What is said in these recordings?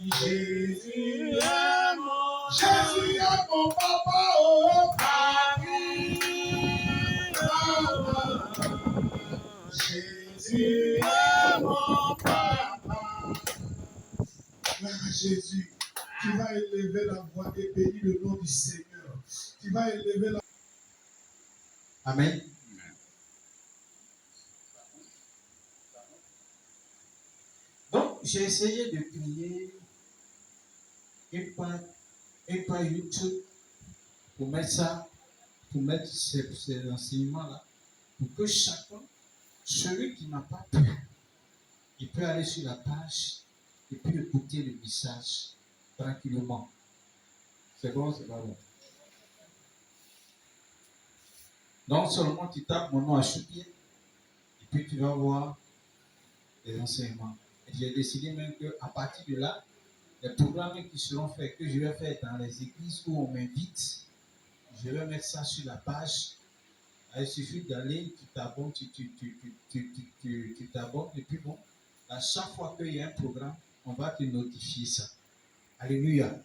Jésus est mon papa, oh Paris. Jésus est mon papa. Jésus, tu vas élever la voix et bénir le nom du Seigneur. Tu vas élever la... Amen. Donc, j'ai essayé de prier et pas YouTube pour mettre ça, pour mettre ces enseignements-là, pour que chacun, celui qui n'a pas pu, il peut aller sur la page et puis écouter le message tranquillement. C'est bon, c'est pas bon. Donc seulement tu tapes mon nom à choupier et puis tu vas voir les enseignements. Et j'ai décidé même qu'à partir de là, les programmes qui seront faits, que je vais faire dans les églises où on m'invite, je vais mettre ça sur la page. Il suffit d'aller, tu t'abonnes, tu t'abonnes et puis bon, à chaque fois qu'il y a un programme, on va te notifier ça. Alléluia.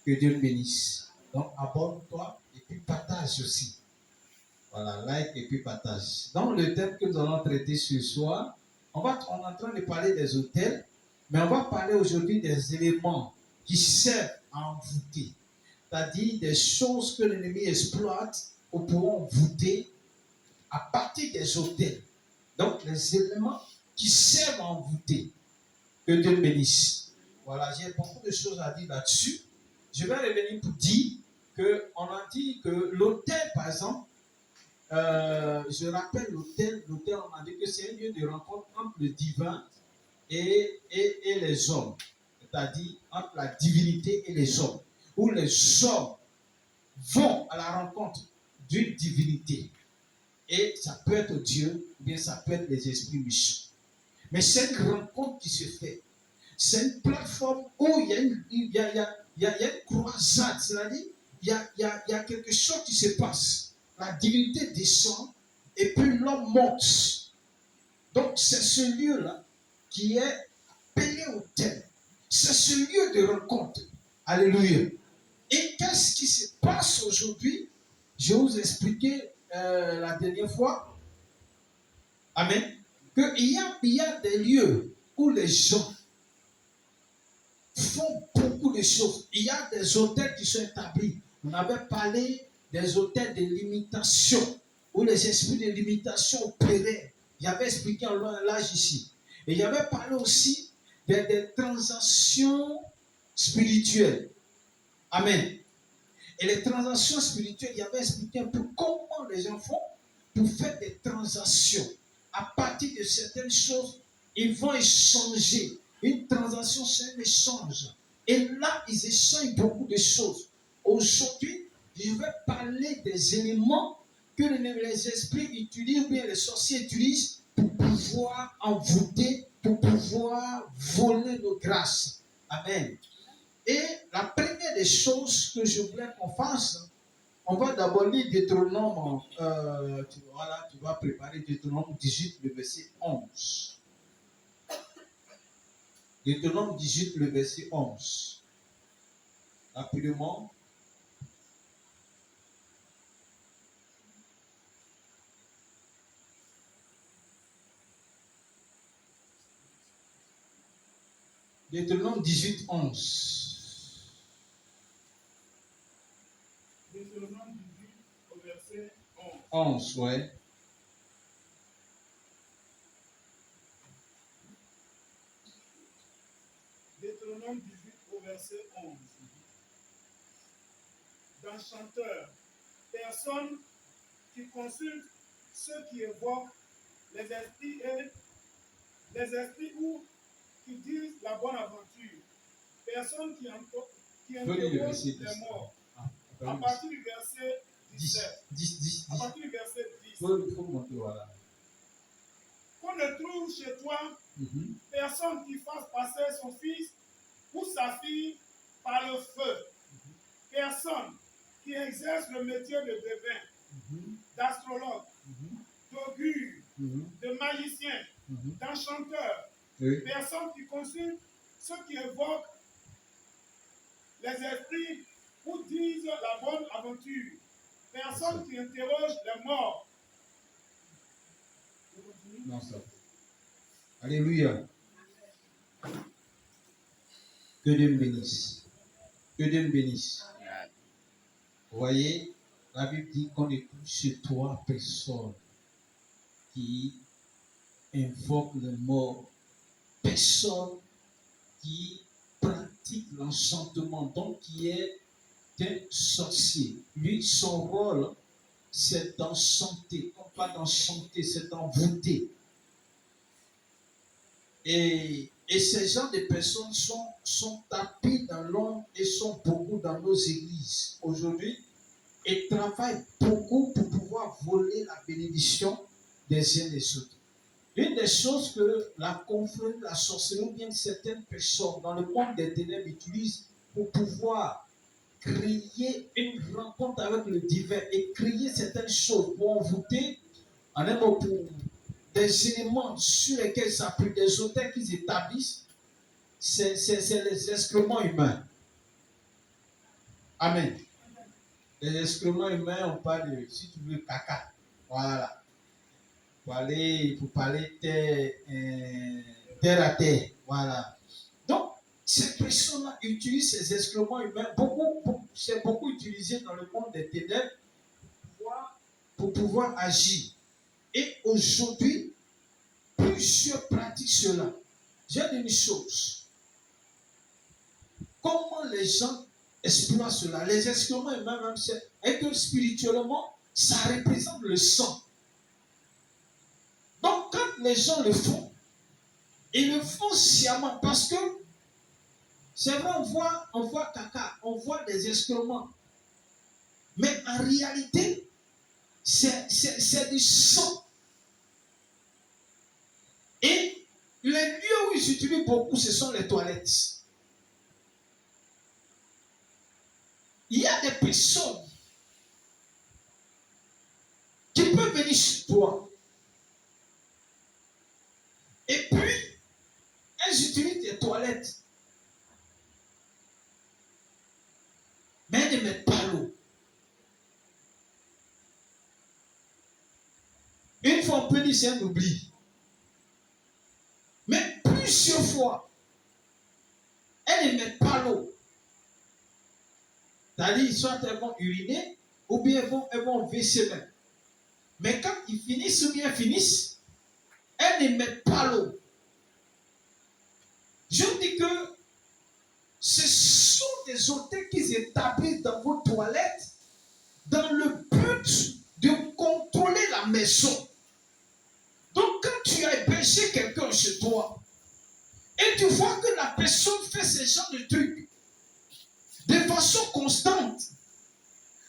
Que Dieu le bénisse. Donc abonne-toi et puis partage aussi. Voilà, like et puis partage. Dans le thème que nous allons traiter ce soir, on est en train de parler des hôtels, mais on va parler aujourd'hui des éléments qui servent à envoûter. C'est-à-dire des choses que l'ennemi exploite pour envoûter à partir des hôtels. Donc les éléments qui servent à envoûter. Que Dieu le bénisse. Voilà, j'ai beaucoup de choses à dire là-dessus. Je vais revenir pour dire qu'on a dit que l'hôtel, par exemple, je rappelle l'hôtel, on a dit que c'est un lieu de rencontre entre le divin et les hommes. C'est-à-dire entre la divinité et les hommes. Où les hommes vont à la rencontre d'une divinité. Et ça peut être Dieu, ou bien ça peut être les esprits méchants. Mais c'est une rencontre qui se fait. C'est une plateforme où il y a une croisade. C'est-à-dire, il y a quelque chose qui se passe. La divinité descend et puis l'homme monte. Donc, c'est ce lieu-là qui est appelé autel. C'est ce lieu de rencontre. Alléluia. Et qu'est-ce qui se passe aujourd'hui? Je vais vous expliquer la dernière fois. Amen. Qu'il y a des lieux où les gens font beaucoup de choses. Il y a des hôtels qui sont établis. On avait parlé des hôtels de limitation, où les esprits de limitation opéraient. J'avais expliqué en long et large ici. Et j'avais parlé aussi des transactions spirituelles. Amen. Et les transactions spirituelles, j'avais expliqué un peu comment les gens font pour faire des transactions. À partir de certaines choses, ils vont échanger. Une transaction, c'est un échange. Et là, ils échangent beaucoup de choses. Aujourd'hui, je vais parler des éléments que les esprits utilisent, ou bien les sorciers utilisent pour pouvoir envoûter, pour pouvoir voler nos grâces. Amen. Et la première des choses que je voulais qu'on fasse, on va d'abord lire Deutéronome, tu vas préparer Deutéronome 18, le verset 11. Deutéronome 18, le verset 11. Rapidement. Deutéronome 18, 11. Deutéronome 18 au verset 11. 11, ouais. Deutéronome 18 au verset 11. D'enchanteurs, personne qui consulte ceux qui évoquent les esprits ou qui disent la bonne aventure. Personne qui interroge les morts. À partir du verset 17. 10. À partir du verset 10. Faut monter, voilà. Qu'on ne trouve chez toi personne qui fasse passer son fils ou sa fille par le feu. Personne qui exerce le métier de devin, d'astrologue, d'augure, de magicien, d'enchanteur. Personne qui consulte ceux qui évoquent les esprits vous disent la bonne aventure. Personne qui interroge les morts. Non, ça. Alléluia. Que Dieu me bénisse. Que Dieu me bénisse. Vous voyez, la Bible dit qu'on est plus sur 3 personnes qui invoquent le mort. Personne qui pratique l'enchantement, donc qui est un sorcier. Lui, son rôle, c'est d'enchanter. Non pas d'enchanter, c'est d'envoûter. Et ces gens de personnes sont tapis dans l'ombre et sont beaucoup dans nos églises aujourd'hui et travaillent beaucoup pour pouvoir voler la bénédiction des uns des autres. Une des choses que la confrérie, la sorcellerie ou bien certaines personnes dans le monde des ténèbres utilisent pour pouvoir créer une rencontre avec le divin et créer certaines choses pour envoûter, en un mot, pour des éléments sur lesquels s'appuient des auteurs qu'ils établissent, c'est les excréments humains. Amen. Les excréments humains, on parle de, si tu veux, caca. Voilà. Pour parler terre à terre. Voilà. Donc, ces personnes-là utilisent ces excréments humains. C'est beaucoup utilisé dans le monde des ténèbres pour pouvoir agir. Et aujourd'hui, plusieurs pratiquent cela. J'ai dit une chose. Comment les gens exploitent cela? Les excréments humains, même, et que spirituellement, ça représente le sang. Donc, quand les gens le font, ils le font sciemment parce que c'est vrai, on voit caca, on voit des excréments. Mais en réalité, c'est du sang. Et les lieux où ils utilisent beaucoup, ce sont les toilettes. Il y a des personnes qui peuvent venir chez toi. Et puis, elles utilisent des toilettes. Mais elles ne mettent pas l'eau. Une fois, on peut dire c'est un oubli. Mais plusieurs fois, elles ne mettent pas l'eau. C'est-à-dire, soit elles vont uriner, ou bien elles vont WC même. Mais quand ils finissent ou bien finissent, elles ne mettent pas l'eau. Je dis que ce sont des hôtels qu'ils établissent dans vos toilettes dans le but de contrôler la maison. Donc, quand tu as hébergé quelqu'un chez toi et tu vois que la personne fait ce genre de trucs de façon constante,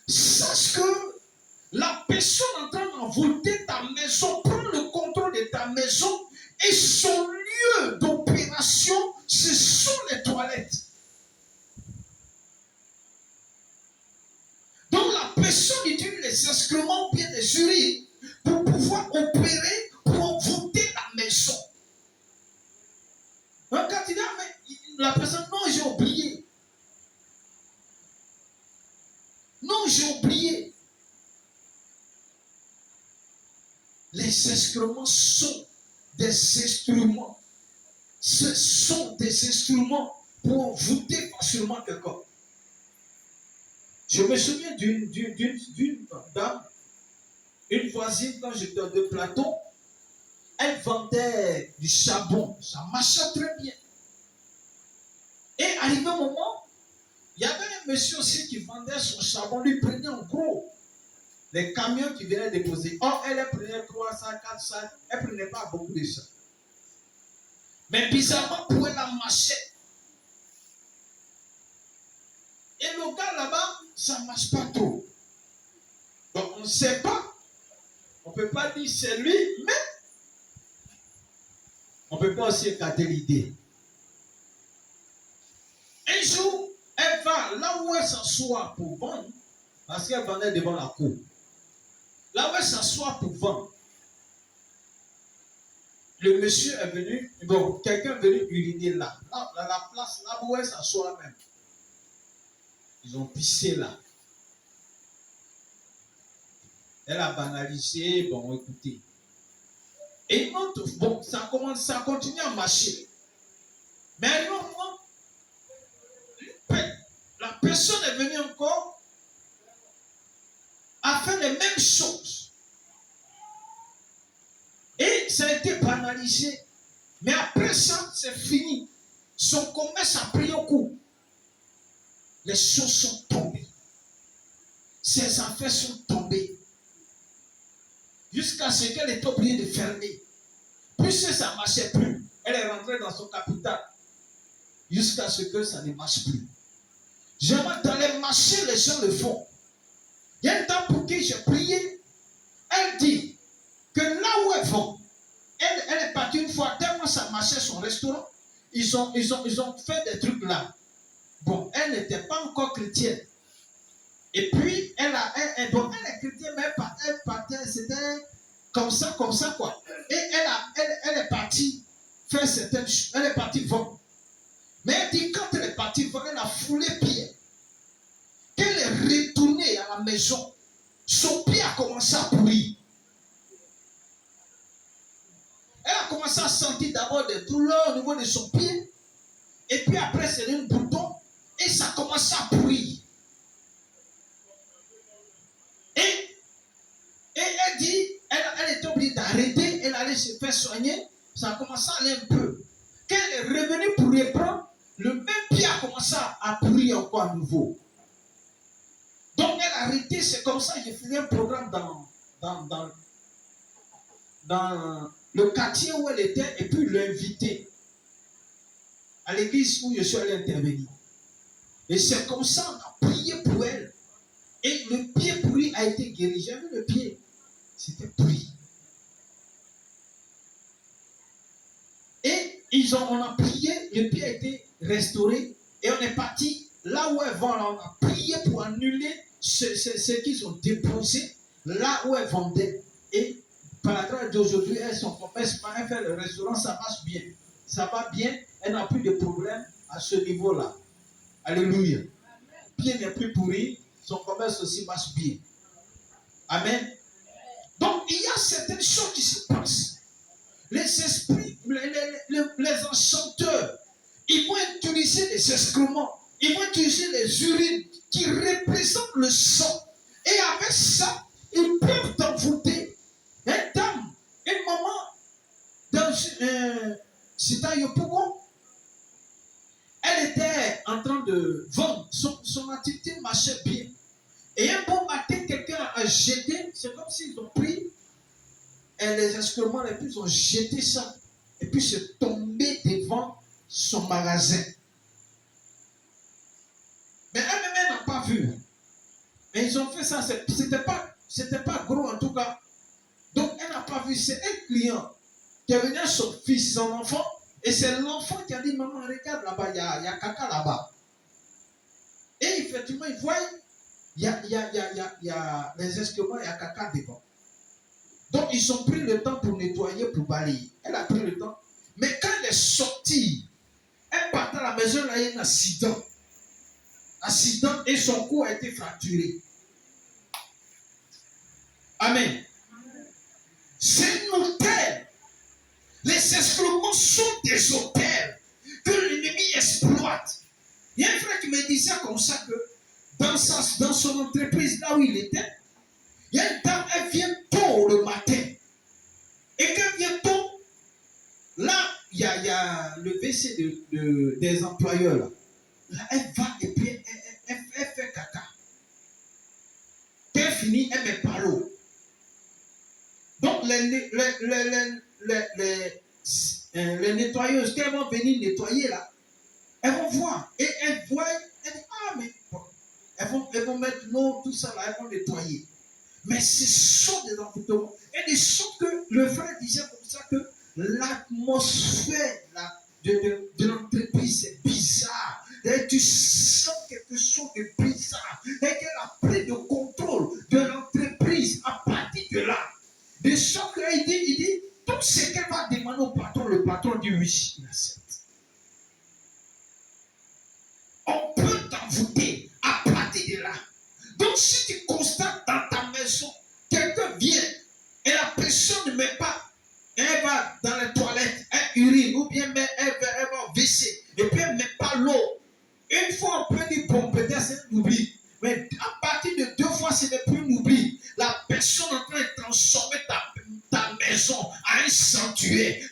sache que la personne en train d'envoûter ta maison, prend le contrôle de ta maison et son lieu d'opération, ce sont les toilettes. Donc la personne utilise les excréments ou bien les urines pour pouvoir opérer, pour envoûter la maison. Un candidat, mais la personne, non, j'ai oublié. Non, j'ai oublié. Les excréments sont des instruments. Ce sont des instruments pour envoûter facilement quelqu'un. Je me souviens d'une dame, une voisine, quand j'étais de plateau, elle vendait du charbon. Ça marchait très bien. Et arrivé un moment, il y avait un monsieur aussi qui vendait son charbon, lui prenait en gros les camions qui venaient déposer. Or, elle prenait 300, 400, elle ne prenait pas beaucoup de ça. Mais bizarrement, pour elle, elle marchait. Et le gars là-bas, ça ne marche pas trop. Donc, on ne sait pas. On ne peut pas dire c'est lui, mais on ne peut pas aussi écarter l'idée. Un jour, elle va là où elle s'assoit pour vendre, parce qu'elle vendait devant la cour. Là où elle s'assoit pour vendre, le monsieur est venu, bon, quelqu'un est venu uriner là, la place là où elle s'assoit même. Ils ont pissé là. Elle a banalisé, bon, écoutez. Et une autre, bon, ça a continué à marcher. Mais à un moment, la personne est venue encore à faire les mêmes choses. Et ça a été banalisé. Mais après ça, c'est fini. Son commerce a pris au coup. Les choses sont tombées. Ses affaires sont tombées. Jusqu'à ce qu'elle est obligée de fermer. Puisque ça ne marchait plus, elle est rentrée dans son capital. Jusqu'à ce que ça ne marche plus. J'aimerais dans les marchés, les gens le font. Il y a un temps pour qui j'ai prié. Elle dit que là où elle vend, elle est partie une fois, tellement ça marchait son restaurant, ils ont fait des trucs là. Bon, elle n'était pas encore chrétienne. Et puis, elle est chrétienne, mais elle partait, c'était comme ça quoi. Et elle est partie faire certaines choses, elle est partie vendre. Mais elle dit, quand elle est partie vendre, elle a foulé pied. Qu'elle est retournée à la maison, son pied a commencé à pourrir. Elle a commencé à sentir d'abord des douleurs au niveau de son pied. Et puis après, c'est un bouton. Et ça a commencé à pourrir. Et elle dit, elle est obligée d'arrêter. Elle allait se faire soigner. Ça a commencé à aller un peu. Quand elle est revenue pour reprendre, le même pied a commencé à pourrir encore à nouveau. Donc elle a arrêté. C'est comme ça que j'ai fait un programme dans le quartier où elle était et puis l'inviter à l'église où je suis allé intervenir. Et c'est comme ça qu'on a prié pour elle. Et le pied pourri a été guéri. J'ai vu le pied. C'était pourri. Et on a prié, le pied a été restauré. Et on est parti là où elle vend. On a prié pour annuler ce qu'ils ont déposé là où elle vendait. Et par la grâce d'aujourd'hui, elle fait le restaurant, ça marche bien. Ça va bien, elle n'a plus de problème à ce niveau-là. Alléluia. Le pied n'est plus pourri, son commerce aussi marche bien. Amen. Donc, il y a certaines choses qui se passent. Les esprits, les enchanteurs, ils vont utiliser des excréments, ils vont utiliser les urines qui représentent le sang. Et avec ça, ils peuvent t'envoûter. Une dame, une maman, c'était à Yopougon, elle était en train de vendre, son activité marchait bien. Et un bon matin, quelqu'un a jeté, c'est comme s'ils ont pris les excréments et puis ils ont jeté ça. Et puis c'est tombé devant son magasin. Mais elle-même n'a pas vu. Mais ils ont fait ça, c'était pas gros en tout cas. Donc elle n'a pas vu, c'est un client qui est venu à son fils, son enfant, et c'est l'enfant qui a dit, maman, regarde là-bas, il y a caca là-bas. Et effectivement, il voit, il y a les excréments, il y a caca devant. Donc, ils ont pris le temps pour nettoyer, pour balayer. Elle a pris le temps. Mais quand elle est sortie, elle partait à la maison, là, il y a un accident. Accident et son cou a été fracturé. Amen. C'est une hôtel. Les excréments sont des hôtels que l'ennemi exploite. Il y a un frère qui me disait comme ça que dans son entreprise, là où il était, il y a une dame, elle vient tôt le matin. Et quand elle vient tôt, là, il y a le WC des employeurs. Là, elle va et puis elle fait caca. Quand elle finit, elle met pas l'eau. Donc, les nettoyeuses, quand elles vont venir nettoyer là, elles vont voir. Et elles voient, elles disent, ah, mais bon. Elles vont mettre l'eau, tout ça là, elles vont nettoyer. Mais ce sont des envoûtements. Et des choses que le frère disait comme ça que l'atmosphère de l'entreprise est bizarre. Et tu sens quelque chose de bizarre. Et qu'elle a pris le contrôle de l'entreprise à partir de là. De sorte qu'il dit, tout ce qu'elle va demander au patron, le patron dit oui, il accepte. On peut t'envoûter à partir si tu constates dans ta maison, quelqu'un vient et la personne ne met pas, elle va dans les toilettes, elle urine, ou bien elle va au WC, et puis elle ne met pas l'eau. Une fois on peut dire, bon, peut-être c'est un oubli. Mais à partir de 2 fois, ce n'est plus un oubli. La personne est en train de transformer ta maison en un sanctuaire.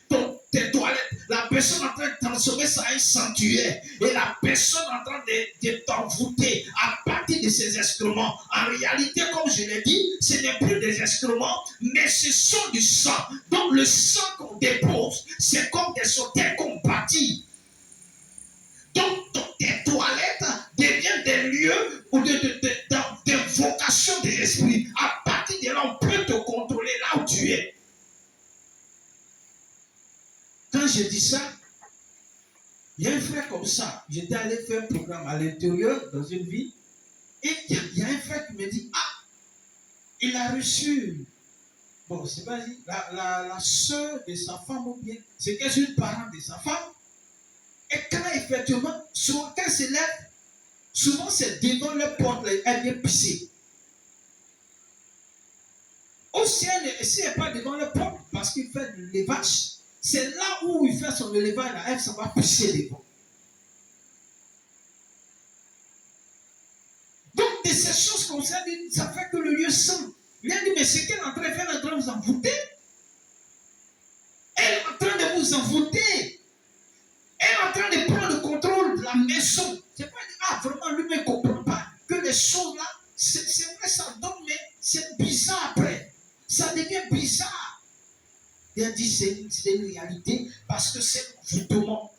Tes toilettes, la personne est en train de transformer ça en un sanctuaire. Et la personne est en train de t'envoûter à partir de ces excréments. En réalité, comme je l'ai dit, ce n'est plus des excréments, mais ce sont du sang. Donc le sang qu'on dépose, c'est comme des sauteurs qu'on bâtit. Donc, tes toilettes deviennent des lieux d'invocation des esprits. À partir de là, on peut te contrôler là où tu es. Quand je dis ça, il y a un frère comme ça. J'étais allé faire un programme à l'intérieur dans une ville. Et il y a un frère qui me dit, ah, il a reçu, bon, c'est pas dit, la soeur de sa femme ou bien, c'est une parent de sa femme. Et quand effectivement, souvent quand elle se lève, souvent c'est devant le porte, elle vient pisser. Ou si elle n'est pas devant le porte parce qu'il fait de l'élevage, c'est là où il fait son élevage, elle s'en va pisser devant. Donc de ces choses comme ça, ça fait que le lieu sent. Il a dit, mais c'est qu'elle est en train de faire, elle est en train de vous envoûter. Elle est en train de vous envoûter. Elle est en train de prendre le contrôle de la maison. C'est pas dire, ah, vraiment, lui ne comprend pas que les choses là, c'est vrai, ça donne, mais c'est bizarre après. Ça devient bizarre. Il a dit, c'est une réalité parce que c'est un envoûtement.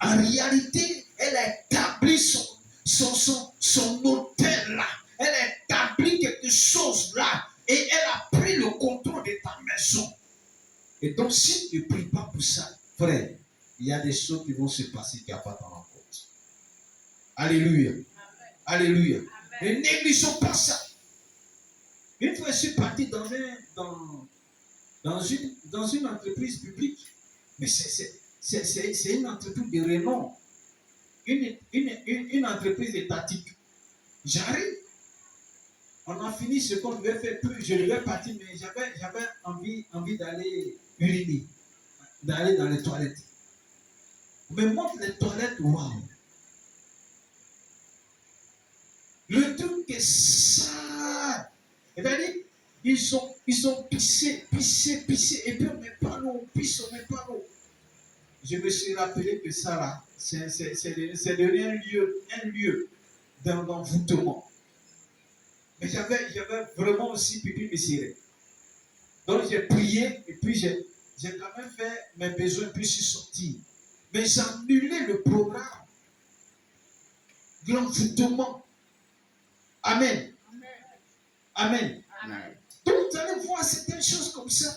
En réalité, elle a établi son hôtel là. Elle a établi quelque chose là. Et elle a pris le contrôle de ta maison. Et donc, si tu ne pries pas pour ça, frère, il y a des choses qui vont se passer qui n'ont pas t'en rendre compte. Alléluia. Amen. Alléluia. Amen. Ne négligeons pas ça. Une fois, je suis parti dans une entreprise publique. Mais c'est une entreprise de renom. Une entreprise étatique. J'arrive. On a fini ce qu'on devait faire. Je devais partir, mais j'avais envie d'aller uriner. D'aller dans les toilettes. Me montre les toilettes, waouh. Le truc est ça. C'est-à-dire, ils ont pissé, et puis on ne met pas l'eau, on pisse, on ne met pas l'eau. Je me suis rappelé que ça là, c'est devenu un lieu d'envoûtement. Mais j'avais vraiment aussi pipi miséré. Donc j'ai prié, et puis j'ai quand même fait mes besoins, puis je suis sorti. Mais j'ai annulé le programme de l'envoûtement. Amen. Amen. Amen. Donc vous allez voir certaines choses comme ça.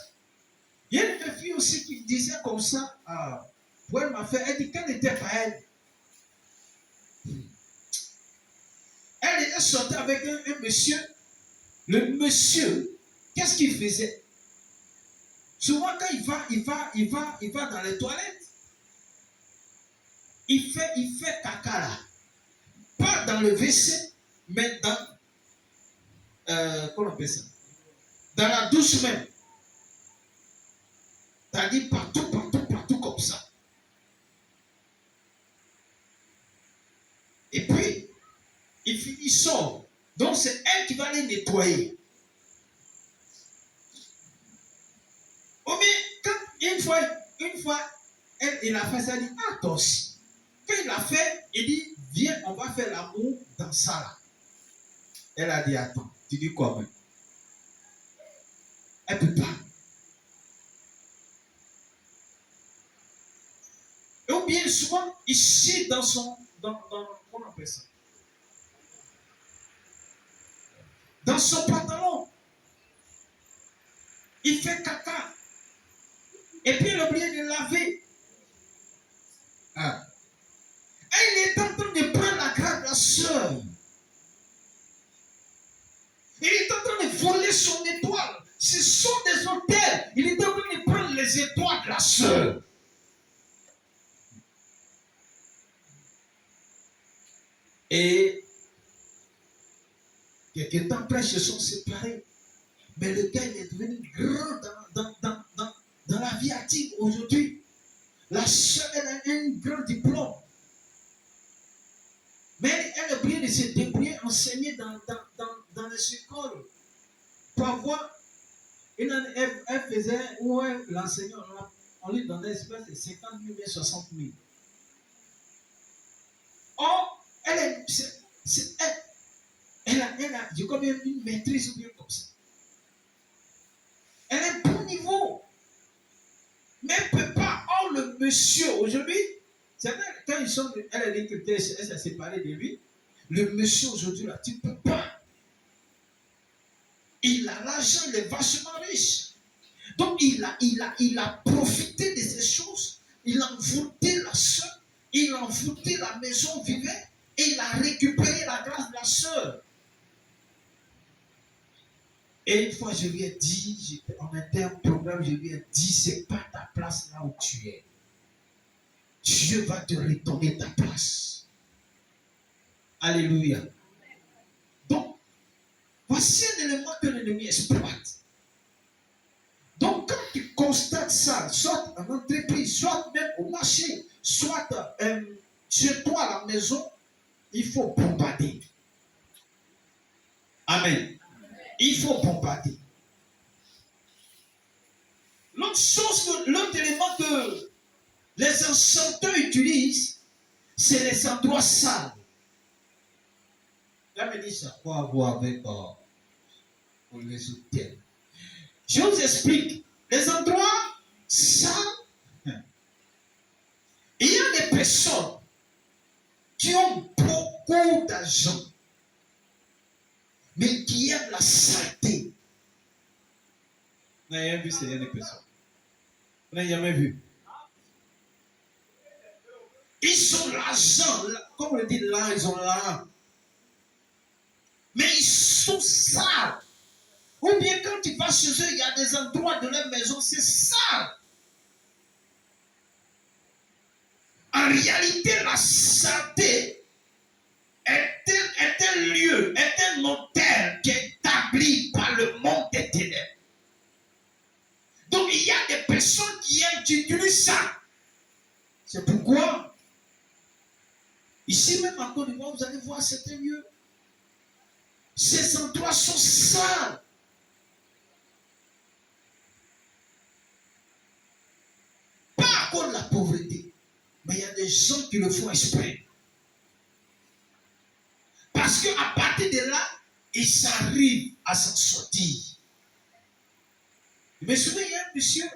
Il y a une fille aussi qui disait comme ça, pour elle m'a fait, elle dit qu'elle n'était pas elle. Elle était sortie avec un monsieur. Le monsieur, qu'est-ce qu'il faisait? Souvent quand il va dans les toilettes, il fait caca là. Pas dans le WC, mais dans, comment on appelle ça? Dans la douche même. C'est-à-dire partout comme ça. Et puis, il sort. Donc c'est elle qui va les nettoyer. Oh mais quand une fois, il a fait ça, il dit, ah toi aussi. Quand il a fait, il dit, viens, on va faire l'amour dans ça là. Elle a dit, attends, tu dis quoi même? Elle ne peut pas. Ou bien souvent, ici dans comment on appelle ça? Dans son pantalon. Il fait caca. Et puis il a oublié de laver. Ah. Et il est en train de prendre la grâce de la soeur. Il est en train de voler son étoile. Ce sont des hôtels. Il est en train de prendre les étoiles de la soeur. Et Quelques temps après, ils se sont séparés. Mais le gars, il est devenu grand dans la vie active aujourd'hui. La soeur, elle a un grand diplôme. Mais elle a oublié de se débrouiller, enseigner dans les écoles. Pour avoir une année, elle faisait, où l'enseignant, on lui donnait espèce de 50 000 et 60 000. Or, elle a, je crois bien, une maîtrise ou bien comme ça. Elle a un bon niveau. Mais elle ne peut pas. Or, le monsieur, aujourd'hui, c'est vrai, quand ils sont, elle a dit qu'elle s'est séparée de lui. Le monsieur, aujourd'hui, là, tu ne peux pas. Il a l'argent, il est vachement riche. Donc, il a profité de ces choses. Il a envoûté la soeur. Il a envoûté la maison où il vivait. Et il a récupéré la grâce de la soeur. Et une fois, je lui ai dit, on était un programme, je lui ai dit, c'est pas ta place là où tu es. Dieu va te retourner ta place. Alléluia. Donc, voici un élément que l'ennemi exploite. Donc, quand tu constates ça, soit en entreprise, soit même au marché, soit chez toi à la maison, il faut bombarder. Amen. Il faut bombarder. L'autre élément que les enchanteurs utilisent, c'est les endroits sales. Là, me dit ça, quoi avoir avec les hôtels. Je vous explique. Les endroits sales, il y a des personnes qui ont beaucoup d'argent, mais qui aiment la saleté. Vous n'avez jamais vu, c'est des personnes. Vous n'avez jamais vu. Ils ont l'argent, comme on le dit là, ils ont l'argent. Mais ils sont sales. Ou bien quand tu vas chez eux, il y a des endroits de leur maison, c'est sale. En réalité, la saleté est un lieu, est un hôtel qui est établi par le monde des ténèbres. Donc il y a des personnes qui utilisent ça. C'est pourquoi, ici même en Côte d'Ivoire, vous allez voir certains lieux. Ces endroits sont sales. Pas à cause de la pauvreté, mais il y a des gens qui le font exprès. Parce qu'à partir de là, ils arrivent à s'en sortir. Je me souviens, il y a un monsieur,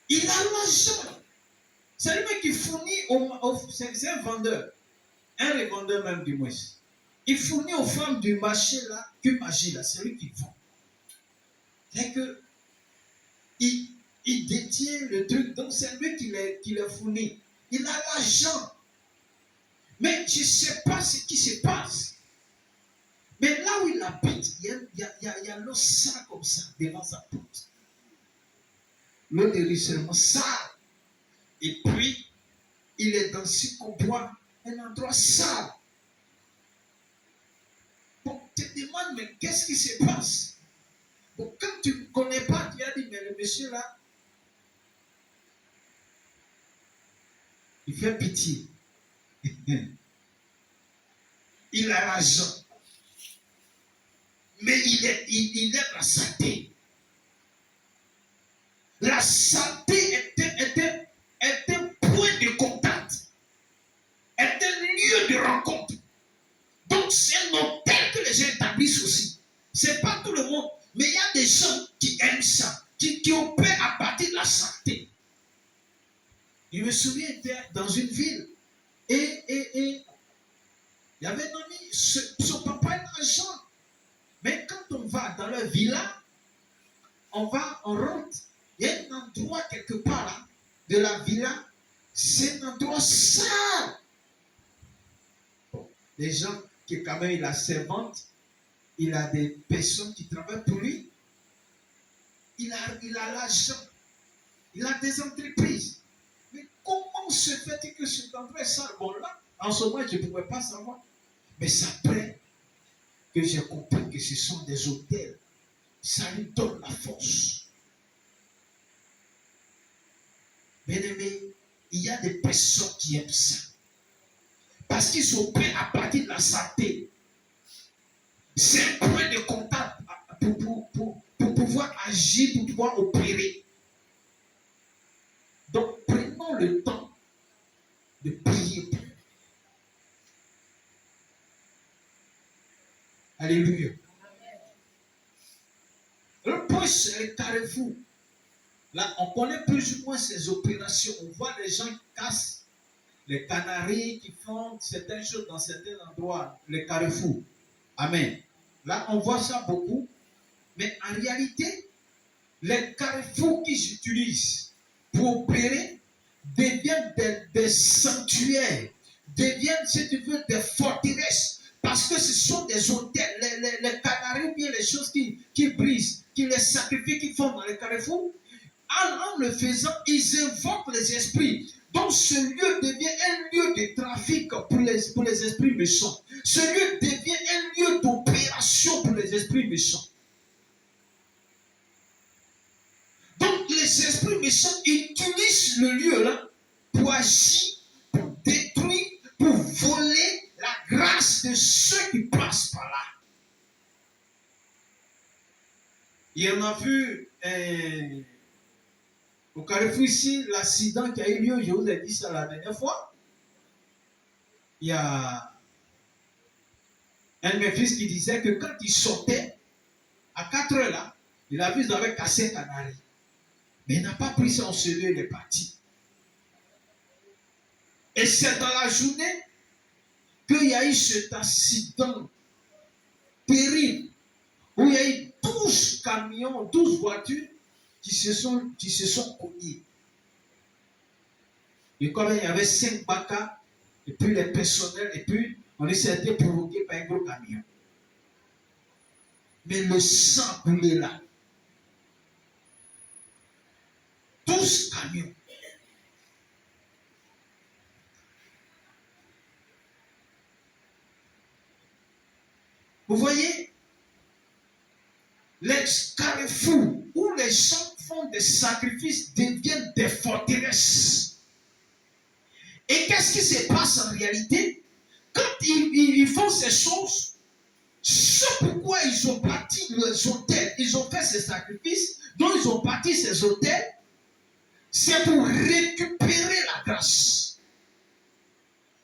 il a l'argent. C'est lui qui fournit c'est un vendeur, un revendeur même du moins. Il fournit aux femmes du marché là, que magie là, c'est lui qui vend. C'est que il détient le truc, donc c'est lui qui le fournit. Il a l'argent. Mais je ne sais pas ce qui se passe. Mais là où il habite, il y a l'eau sale comme ça devant sa porte. L'eau de ruissellement sale. Et puis, il est dans ce qu'on boit, un endroit sale. Bon, tu te demandes, mais qu'est-ce qui se passe? Bon, quand tu ne connais pas, tu as dit, mais le monsieur là, il fait pitié. Il a l'argent. Mais il aime la saleté. La saleté est un point de contact. Est un lieu de rencontre. Donc c'est un hôtel que les gens établissent aussi. Ce n'est pas tout le monde. Mais il y a des gens qui aiment ça. Qui opèrent à partir de la saleté. Je me souviens, j'étais dans une ville. Et il y avait un ami, son papa a l'argent. Mais quand on va dans leur villa, on rentre. Il y a un endroit quelque part là, de la villa, c'est un endroit sale. Bon, les gens qui quand même il a servante, il a des personnes qui travaillent pour lui, il a l'argent, il a des entreprises. Mais comment se fait-il que cet endroit est sale? Bon là, en ce moment, je ne pouvais pas savoir. Mais c'est après que j'ai compris que ce sont des autels. Ça lui donne la force. Bien-aimé, il y a des personnes qui aiment ça. Parce qu'ils sont prêts à partir de la santé. C'est un point de contact pour pouvoir agir, pour pouvoir opérer. Donc, prenons le temps de prier. Alléluia. Le point, c'est le carrefour. Là, on connaît plus ou moins ces opérations. On voit les gens qui cassent les canaries, qui font certaines choses dans certains endroits, les carrefours. Amen. Là, on voit ça beaucoup. Mais en réalité, les carrefours qu'ils utilisent pour opérer deviennent des sanctuaires, deviennent, si tu veux, des forteresses. Parce que ce sont des hôtels, les canaries ou bien les choses qui brisent, qui les sacrifient, qui font dans les carrefours. En le faisant, ils invoquent les esprits. Donc ce lieu devient un lieu de trafic pour les esprits méchants. Ce lieu devient un lieu d'opération pour les esprits méchants. Donc les esprits méchants utilisent le lieu là pour agir, pour détruire, pour voler la grâce de ceux qui passent par là. Il y en a vu au carrefour ici, l'accident qui a eu lieu, je vous ai dit ça la dernière fois. Il y a un de mes fils qui disait que quand il sortait, à 4 heures là, il a vu qu'ils avaient cassé un canari. Mais il n'a pas pris ça au sérieux, il est parti. Et c'est dans la journée qu'il y a eu cet accident terrible où il y a eu 12 camions, 12 voitures qui se sont cognés. Et comme il y avait 5 bacas, et puis les personnels, et puis on s'est été provoqué par un gros camion. Mais le sang coulait là. 12 camions. Vous voyez, les carrefours où les gens font des sacrifices deviennent des forteresses. Et qu'est-ce qui se passe en réalité? Quand ils font ces choses, ce pourquoi ils ont bâti les hôtels, ils ont fait ces sacrifices, dont ils ont bâti ces hôtels, c'est pour récupérer la grâce.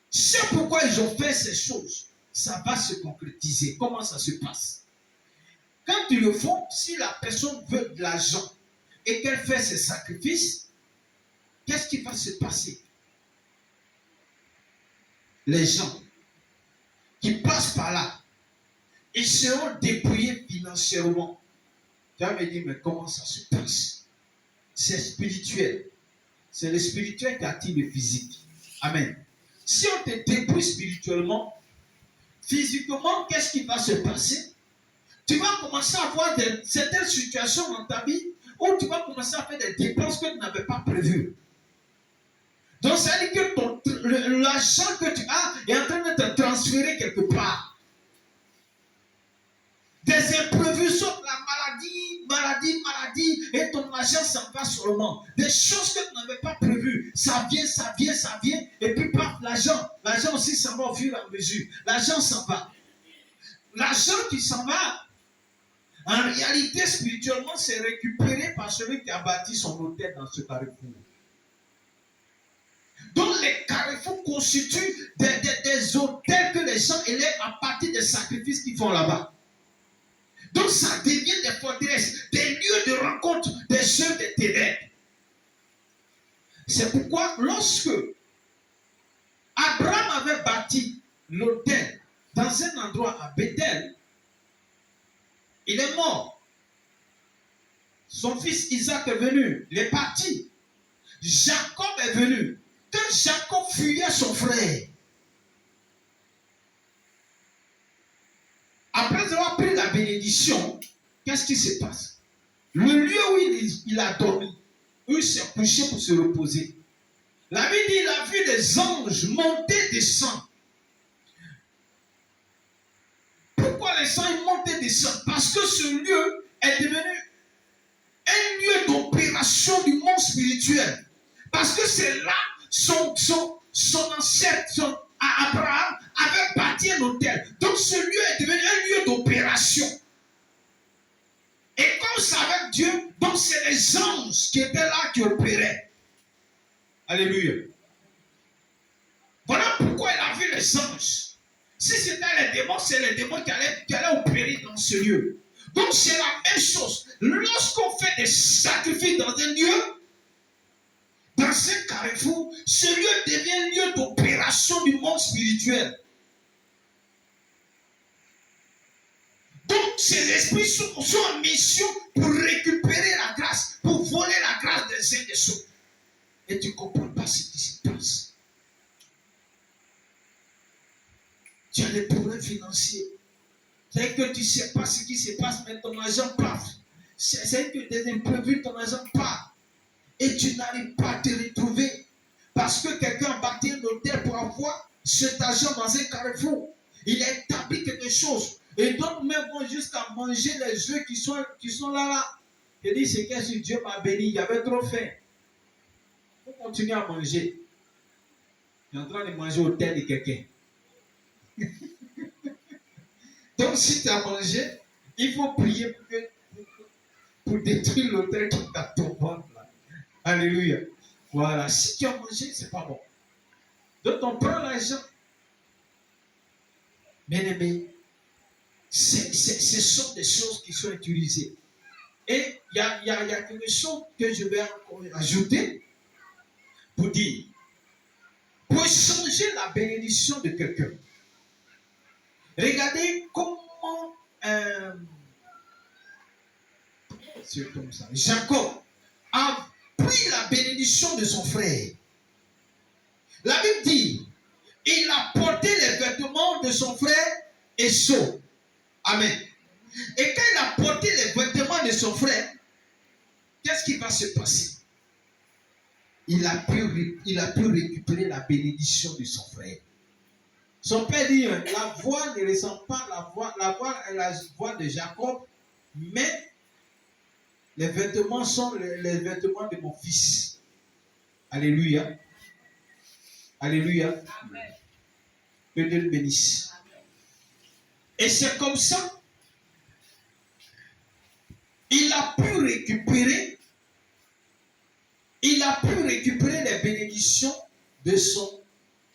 C'est pourquoi ils ont fait ces choses. Ça va se concrétiser. Comment ça se passe? Quand ils le font, si la personne veut de l'argent et qu'elle fait ses sacrifices, qu'est-ce qui va se passer? Les gens qui passent par là, ils seront dépouillés financièrement. Tu vas me dire, mais comment ça se passe? C'est spirituel. C'est le spirituel qui attire le physique. Amen. Si on te dépouille spirituellement, physiquement, qu'est-ce qui va se passer? Tu vas commencer à avoir certaines situations dans ta vie où tu vas commencer à faire des dépenses que tu n'avais pas prévues. Donc, ça veut dire que l'argent que tu as est en train de te transférer quelque part. Des imprévus sont la maladie, et ton argent s'en va seulement. Des choses que tu n'avais pas prévues, ça vient, et puis paf, l'argent aussi s'en va au fur et à mesure. L'argent s'en va. L'argent qui s'en va, en réalité, spirituellement, c'est récupéré par celui qui a bâti son hôtel dans ce carrefour. Donc, les carrefours constituent des hôtels que les gens élèvent à partir des sacrifices qu'ils font là-bas. Donc, ça devient des forteresses, des lieux de rencontre des œuvres des ténèbres. C'est pourquoi, lorsque Abraham avait bâti l'hôtel dans un endroit à Bethel, il est mort. Son fils Isaac est venu, il est parti. Jacob est venu. Quand Jacob fuyait son frère, après avoir pris la bénédiction, qu'est-ce qui se passe? Le lieu où il a dormi, où il s'est couché pour se reposer, la Bible dit, il a vu des anges monter, descendre. pourquoi les gens ils montent et descendent? Parce que ce lieu est devenu un lieu d'opération du monde spirituel. Parce que c'est là son ancêtre, Abraham, avait bâti un hôtel. Donc ce lieu est devenu un lieu d'opération. Et comme c'est avec Dieu, donc c'est les anges qui étaient là qui opéraient. Alléluia. Voilà pourquoi il a vu les anges. Si c'était les démons, c'est les démons qui allaient opérer dans ce lieu. Donc c'est la même chose. Lorsqu'on fait des sacrifices dans un lieu, dans un carrefour, ce lieu devient un lieu d'opération du monde spirituel. Donc ces esprits sont en mission pour récupérer la grâce, pour voler la grâce des uns des autres. Et tu ne comprends pas ce qui se passe. Tu as des problèmes financiers. C'est que tu ne sais pas ce qui se passe, mais ton argent part. C'est que des imprévus, ton argent part. Et tu n'arrives pas à te retrouver. Parce que quelqu'un a bâti un hôtel pour avoir cet argent dans un carrefour. Il a établi quelque chose. Et donc, même vont jusqu'à manger les œufs qui sont là. Je dis, c'est que si Dieu m'a béni, il y avait trop faim. Il faut continuer à manger. Tu es en train de manger au terre de quelqu'un. Donc, si tu as mangé, il faut prier pour détruire l'autel qui t'a ton ventre. Alléluia. Voilà. Si tu as mangé, c'est pas bon. Donc, on prend l'argent. Bien-aimé, ce sont des choses qui sont utilisées. Et il y a quelque chose que je vais encore ajouter pour dire. Pour changer la bénédiction de quelqu'un. Regardez comment c'est comme ça. Jacob a pris la bénédiction de son frère. La Bible dit, il a porté les vêtements de son frère Esau. Amen. Et quand il a porté les vêtements de son frère, qu'est-ce qui va se passer? Il a pu récupérer la bénédiction de son frère. Son père dit, la voix ne ressemble pas la voix de Jacob, mais les vêtements sont les vêtements de mon fils. Alléluia. Alléluia. Amen. Que Dieu le bénisse. Amen. Et c'est comme ça, il a pu récupérer les bénédictions de son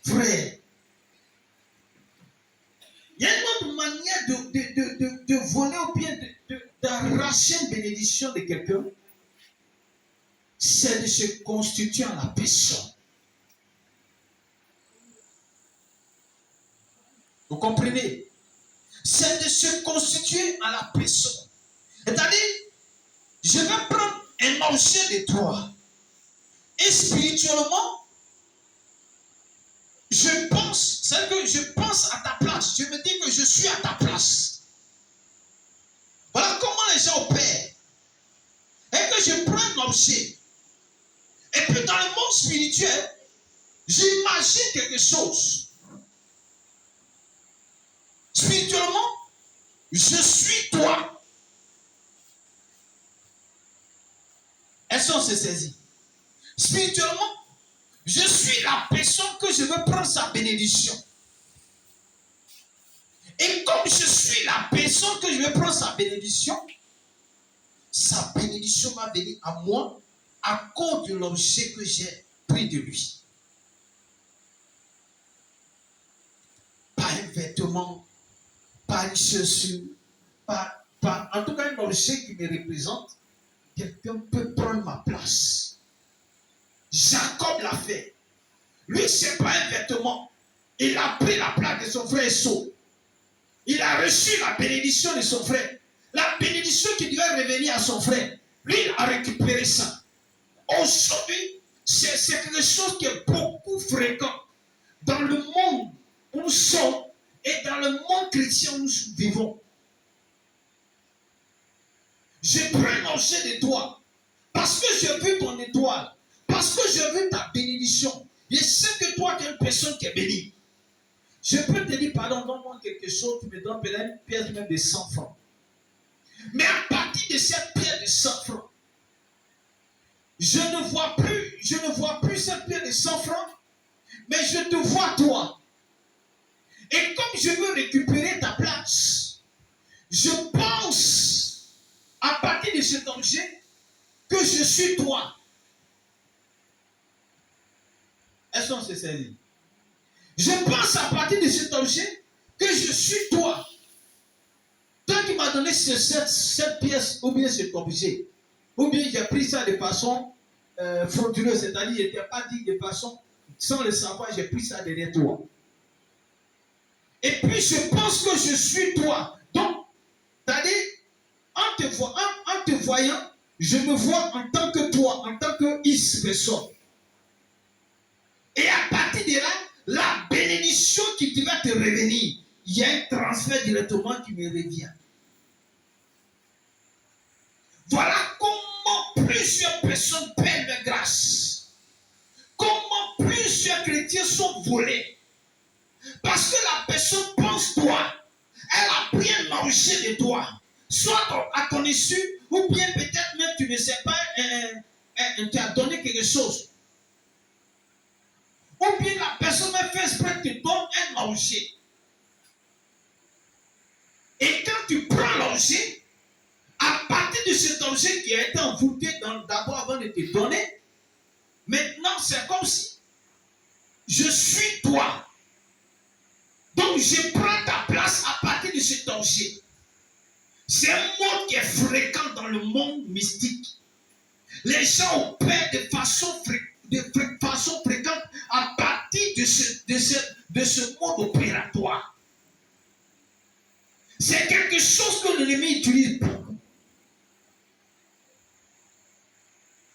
frère. Il y a une autre manière de voler ou bien d'arracher une bénédiction de quelqu'un, c'est de se constituer en la personne. Vous comprenez? C'est de se constituer en la personne. C'est-à-dire, je vais prendre un objet de toi. Et spirituellement, je pense à ta place. Je me dis que je suis à ta place. Voilà comment les gens opèrent. Et que je prends un objet. Et puis dans le monde spirituel, j'imagine quelque chose. Spirituellement, je suis toi. Est-ce qu'on se saisit? Spirituellement, je suis la personne que je veux prendre sa bénédiction. Et comme je suis la personne que je veux prendre sa bénédiction va venir à moi à cause de l'objet que j'ai pris de lui. Pas un vêtement, pas une chaussure, en tout cas un objet qui me représente. Quelqu'un peut prendre ma place. Jacob l'a fait. Lui, c'est pas un vêtement. Il a pris la place de son frère Esau. Il a reçu la bénédiction de son frère. La bénédiction qui devait revenir à son frère. Lui, il a récupéré ça. Aujourd'hui, c'est quelque chose qui est beaucoup fréquent dans le monde où nous sommes et dans le monde chrétien où nous vivons. Je prends un objet de toi parce que j'ai vu ton étoile, parce que j'ai vu ta bénédiction. Je sais que toi, tu es une personne qui est bénie. Je peux te dire, pardon, donne-moi quelque chose, tu me donnes peut-être une pièce même de 100 francs. Mais à partir de cette pièce de 100 francs, je ne vois plus cette pièce de 100 francs, mais je te vois toi. Et comme je veux récupérer ta place, je pense à partir de cet objet que je suis toi. Est-ce qu'on se saisit? Je pense à partir de cet objet que je suis toi. Toi qui m'as donné cette pièce ou bien cet objet, ou bien j'ai pris ça de façon frauduleuse, c'est-à-dire il n'était pas dit de façon sans le savoir, j'ai pris ça derrière toi. Et puis je pense que je suis toi. Donc, c'est-à-dire, en te voyant, je me vois en tant que toi, en tant que X personne. Et à partir de là, la bénédiction qui va te revenir, il y a un transfert directement qui me revient. Voilà comment plusieurs personnes perdent la grâce. Comment plusieurs chrétiens sont volés. Parce que la personne pense toi. Elle a pris un objet de toi. Soit à ton issue, ou bien peut-être même tu ne sais pas, tu as donné quelque chose. Ou bien la personne fait exprès te donne un objet. Et quand tu prends l'objet, à partir de cet objet qui a été envoûté d'abord avant de te donner, maintenant c'est comme si je suis toi. Donc je prends ta place à partir de cet objet. C'est un mot qui est fréquent dans le monde mystique. Les gens opèrent de façon fréquente à partir de ce mode opératoire. C'est quelque chose que l'ennemi utilise beaucoup.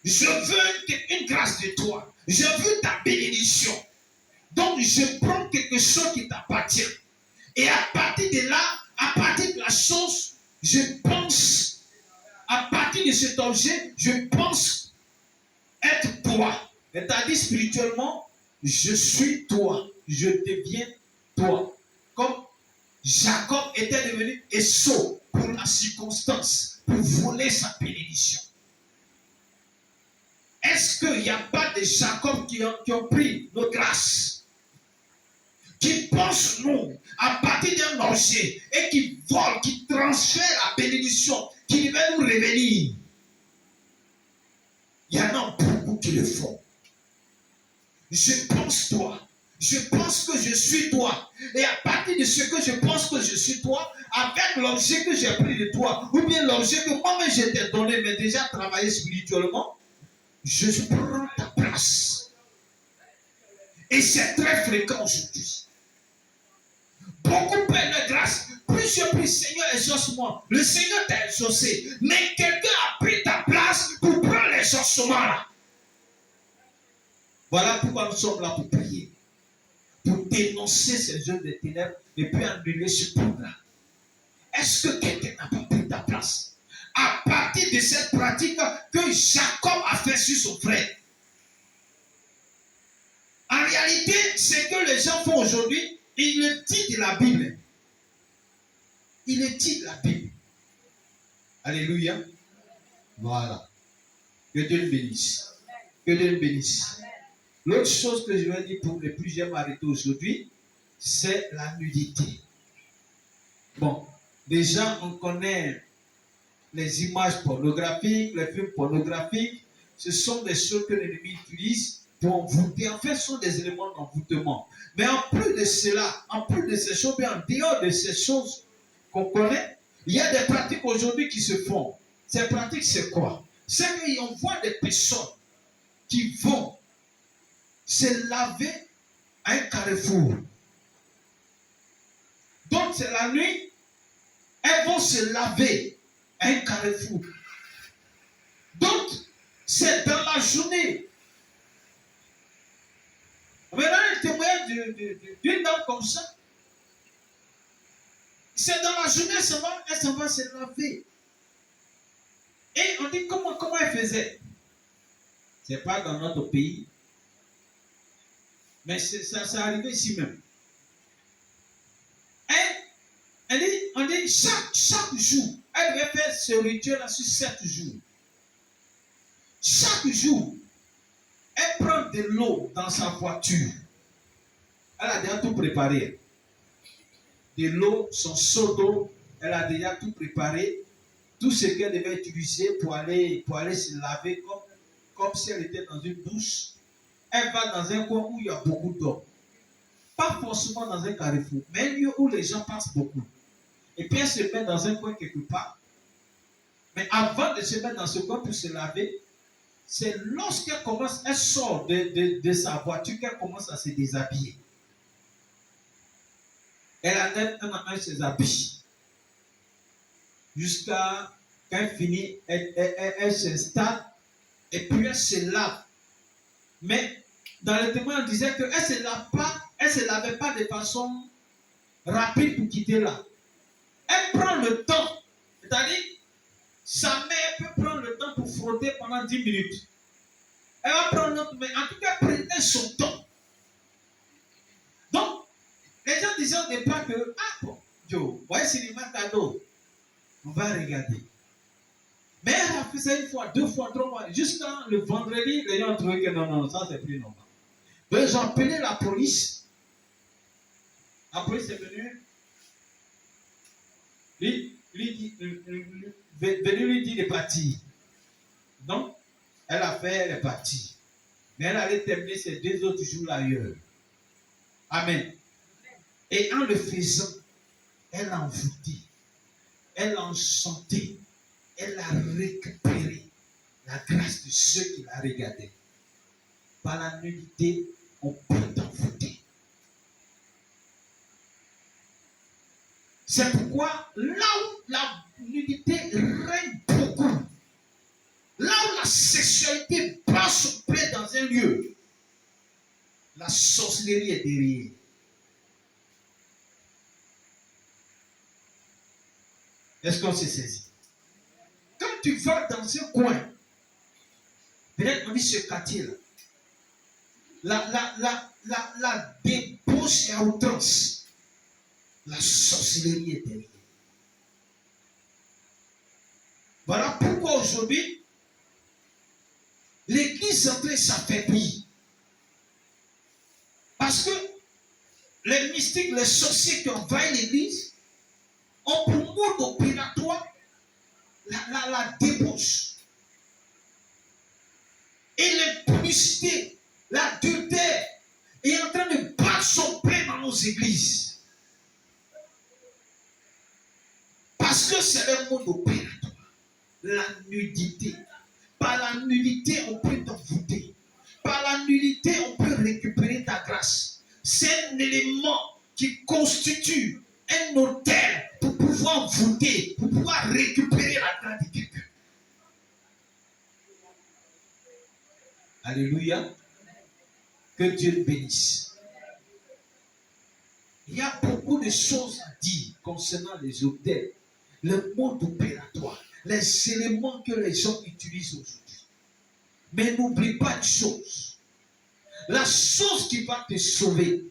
Je veux une grâce de toi. Je veux ta bénédiction. Donc je prends quelque chose qui t'appartient. Et à partir de là, à partir de la chose, je pense, à partir de cet objet, je pense être toi. C'est-à-dire spirituellement, je suis toi. Je deviens toi. Comme Jacob était devenu Esau pour la circonstance, pour voler sa bénédiction. Est-ce qu'il n'y a pas de Jacob qui ont pris nos grâces, qui pensent nous à partir d'un objet et qui volent, qui transfèrent la bénédiction, qui va nous revenir? Il y en a beaucoup qui le font. Je pense toi. Je pense que je suis toi. Et à partir de ce que je pense que je suis toi, avec l'objet que j'ai pris de toi, ou bien l'objet que moi-même je t'ai donné, mais déjà travaillé spirituellement, je prends ta place. Et c'est très fréquent aujourd'hui. Beaucoup perdent la grâce. Plus je prie, Seigneur, exauce-moi. Le Seigneur t'a exaucé. Mais quelqu'un a pris ta place pour prendre l'exaucement là. Voilà pourquoi nous sommes là pour prier. Pour dénoncer ces œuvres de ténèbres et puis annuler ce programme. Est-ce que quelqu'un n'a pas pris ta place? À partir de cette pratique que Jacob a fait sur son frère. En réalité, ce que les gens font aujourd'hui, ils étudient la Bible. Ils étudient la Bible. Alléluia. Voilà. Que Dieu le bénisse. Que Dieu le bénisse. L'autre chose que je vais dire pour les plus jeunes arrêtés aujourd'hui, c'est la nudité. Bon, déjà, on connaît les images pornographiques, les films pornographiques. Ce sont des choses que l'ennemi utilise pour envoûter. En fait, ce sont des éléments d'envoûtement. Mais en plus de cela, en plus de ces choses, mais en dehors de ces choses qu'on connaît, il y a des pratiques aujourd'hui qui se font. Ces pratiques, c'est quoi? C'est qu'on voit des personnes qui vont se laver à un carrefour. Donc, c'est la nuit, elles vont se laver à un carrefour. Donc, c'est dans la journée. Maintenant, le témoignage d'une dame comme ça, c'est dans la journée seulement, elle s'en va se laver. Et on dit comment elle faisait. C'est pas dans notre pays. Mais ça arrivait ici même. chaque jour, elle devait faire ce rituel-là sur 7 jours. Chaque jour, elle prend de l'eau dans sa voiture. Elle a déjà tout préparé. De l'eau, son seau d'eau, elle a déjà tout préparé. Tout ce qu'elle devait utiliser pour aller se laver comme si elle était dans une douche. Elle va dans un coin où il y a beaucoup d'eau. Pas forcément dans un carrefour, mais un lieu où les gens passent beaucoup. Et puis elle se met dans un coin quelque part. Mais avant de se mettre dans ce coin pour se laver, c'est lorsqu'elle commence, elle sort de sa voiture qu'elle commence à se déshabiller. Elle enlève un ses habits. Jusqu'à quand elle finit, elle s'installe et puis elle se lave. Mais dans le témoin, on disait qu'elle ne se lavait pas de façon rapide pour quitter là. Elle prend le temps. C'est-à-dire, sa mère peut prendre le temps pour frotter pendant 10 minutes. Elle va prendre l'autre, mais en tout cas, elle prenait son temps. Donc, les gens disaient au départ que, ah bon, Joe, voyez cinéma cadeau, on va regarder. Mais elle a fait ça une fois, 2 fois, 3 fois. Jusqu'à le vendredi, les gens ont trouvé que non, ça c'est plus normal. Donc, ils ont appelé la police. La police est venue. Venu lui dire de partir. Donc, elle a fait, elle est partie. Mais elle allait terminer ces 2 autres jours ailleurs. Amen. Et en le faisant, elle a envoûté, elle a enchanté, elle a récupéré la grâce de ceux qui la regardaient. Par la nudité, on peut envoûter. C'est pourquoi là où la nudité règne beaucoup, là où la sexualité bat son plein dans un lieu, la sorcellerie est derrière. Est-ce qu'on s'est saisi? Quand tu vas dans un coin, peut-être on dit ce quartier-là, la débauche est à outrance. La sorcellerie est derrière. Voilà pourquoi aujourd'hui, l'église est en train de s'affaiblir. Parce que les mystiques, les sorciers qui envahissent l'église ont pour mode opératoire la débauche. Et l'impudicité, l'adultère est en train de battre son plein dans nos églises. Parce que c'est le mode opératoire. La nudité. Par la nudité, on peut t'envoûter. Par la nudité, on peut récupérer ta grâce. C'est un élément qui constitue un autel pour pouvoir voûter, pour pouvoir récupérer la grâce de quelqu'un. Alléluia. Que Dieu le bénisse. Il y a beaucoup de choses à dire concernant les autels, le mode opératoire, les éléments que les gens utilisent aujourd'hui. Mais n'oublie pas une chose. La chose qui va te sauver,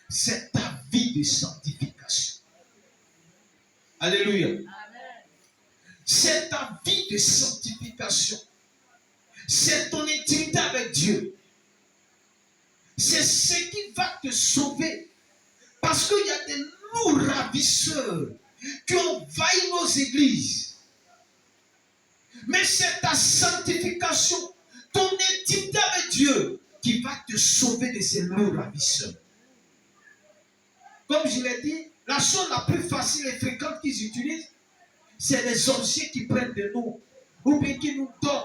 c'est ta vie de sanctification. Alléluia. C'est ta vie de sanctification. C'est ton intimité avec Dieu. C'est ce qui va te sauver. Parce qu'il y a des lourds ravisseurs qui envahissent nos églises. Mais c'est ta sanctification, ton intimité avec Dieu qui va te sauver de ces lourds ravisseurs. Comme je l'ai dit, la chose la plus facile et fréquente qu'ils utilisent, c'est les objets qui prennent de nous, ou bien qui nous donnent.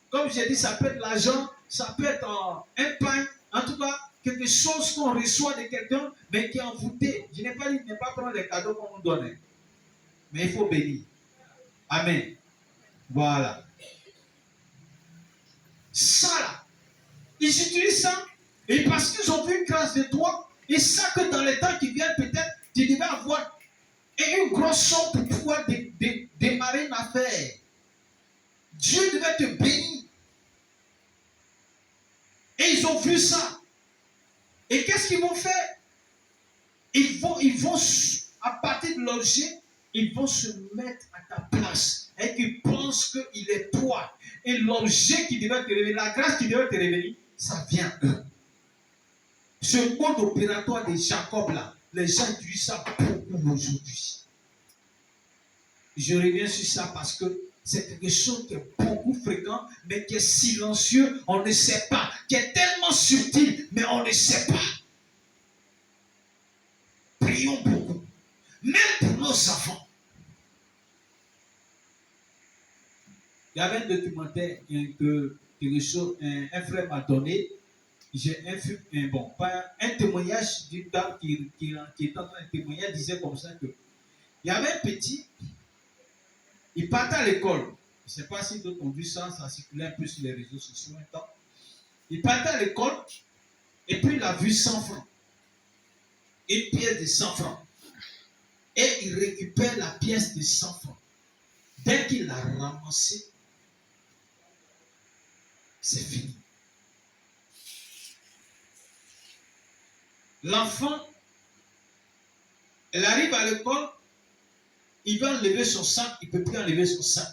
Comme j'ai dit, ça peut être l'argent, ça peut être un pain, en tout cas, quelque chose qu'on reçoit de quelqu'un, mais qui est envoûté. Je n'ai pas dit de ne pas prendre les cadeaux qu'on nous donne, mais il faut bénir. Amen. Voilà. Ça là, ils utilisent ça, et parce qu'ils ont vu une grâce de toi, ils savent que dans les temps qui viennent, peut-être, tu devais avoir une grosse somme pour pouvoir démarrer une affaire. Dieu devait te bénir. Et ils ont vu ça. Et qu'est-ce qu'ils vont faire? Ils vont à partir de l'objet, ils vont se mettre à ta place et qu'ils pensent qu'il est toi. Et l'objet qui devait te révéler, la grâce qui devait te révéler, ça vient eux. Ce mode opératoire de Jacob là, les gens utilisent ça beaucoup aujourd'hui. Je reviens sur ça parce que c'est quelque chose qui est beaucoup fréquent, mais qui est silencieux, on ne sait pas, qui est tellement subtil, mais on ne sait pas. Prions beaucoup, même pour nos enfants. Il y avait un documentaire que un frère m'a donné. J'ai un témoignage d'une dame qui est en train de témoigner, elle disait comme ça que il y avait un petit, il partait à l'école. Je ne sais pas si d'autres ont vu ça, ça circulait un peu sur les réseaux sociaux un temps. Il partait à l'école et puis il a vu 100 francs. Une pièce de 100 francs. Et il récupère la pièce de 100 francs. Dès qu'il l'a ramassée, c'est fini. L'enfant, elle arrive à l'école, il va enlever son sac, il ne peut plus enlever son sac.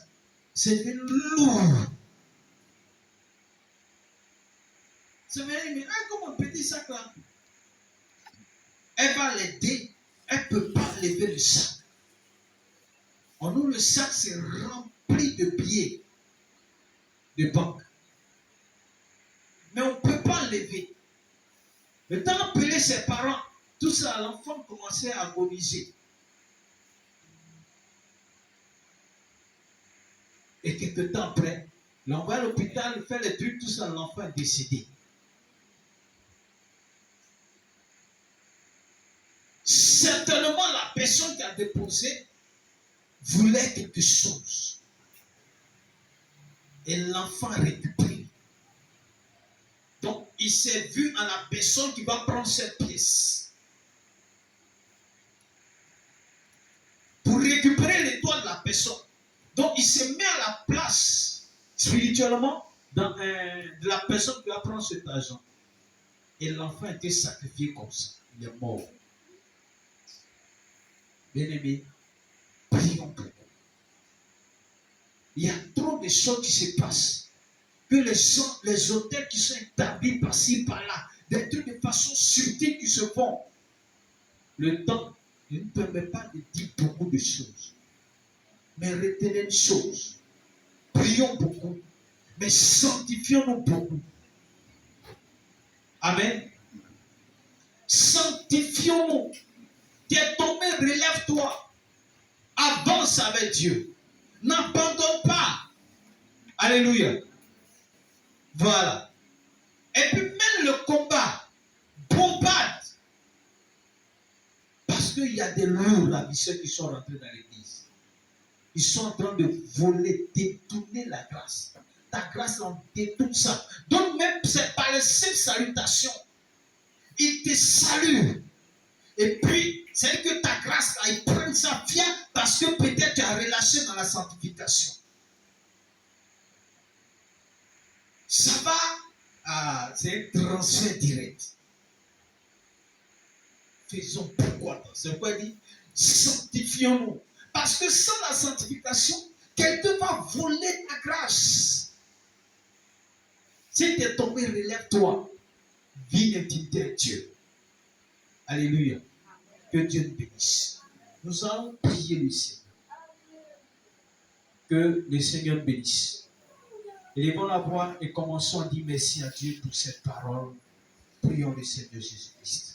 C'est devenu lourd. Ça veut dire, mais comme un petit sac là. Elle va l'aider, elle ne peut pas lever le sac. En nous, le sac, c'est rempli de billets de banque. Mais on ne peut pas lever. Le temps d'appeler ses parents, tout ça, l'enfant commençait à agoniser. Et quelques temps après, l'envoie à l'hôpital, fait les trucs, tout ça, l'enfant est décédé. Certainement, la personne qui a déposé voulait quelque chose. Et l'enfant a récupéré. Donc, il s'est vu en la personne qui va prendre cette pièce. Pour récupérer les doigts de la personne. Donc, il se met à la place, spirituellement, de la personne qui va prendre cet argent. Et l'enfant a été sacrifié comme ça. Il est mort. Bien-aimés, prions pour vous. Il y a trop de choses qui se passent. Que les hôtels qui sont établis par-ci, par-là, des trucs de façon subtile qui se font. Le temps ne nous permet pas de dire beaucoup de choses. Mais retenez une chose. Prions beaucoup. Mais sanctifions-nous beaucoup. Amen. Sanctifions-nous. Tu es tombé, relève-toi. Avance avec Dieu. N'abandonne pas. Alléluia. Voilà. Et puis même le combat, bombarde. Parce qu'il y a des lourds ravisseurs qui sont rentrés dans l'église. Ils sont en train de voler, détourner la grâce. Ta grâce en détourne ça. Donc même c'est par les simples salutations. Ils te saluent. Et puis, c'est que ta grâce là, ils prennent ça, viens, parce que peut-être tu as relâché dans la sanctification. Ça va, c'est un transfert direct. Faisons pourquoi. C'est pourquoi il dit, sanctifions-nous. Parce que sans la sanctification, quelqu'un va voler ta grâce. Si tu es tombé, relève-toi. Vis l'intimité avec Dieu. Alléluia. Que Dieu nous bénisse. Nous allons prier le Seigneur. Que le Seigneur bénisse. Élevons la voix et commençons à dire merci à Dieu pour cette parole. Prions le Seigneur Jésus-Christ.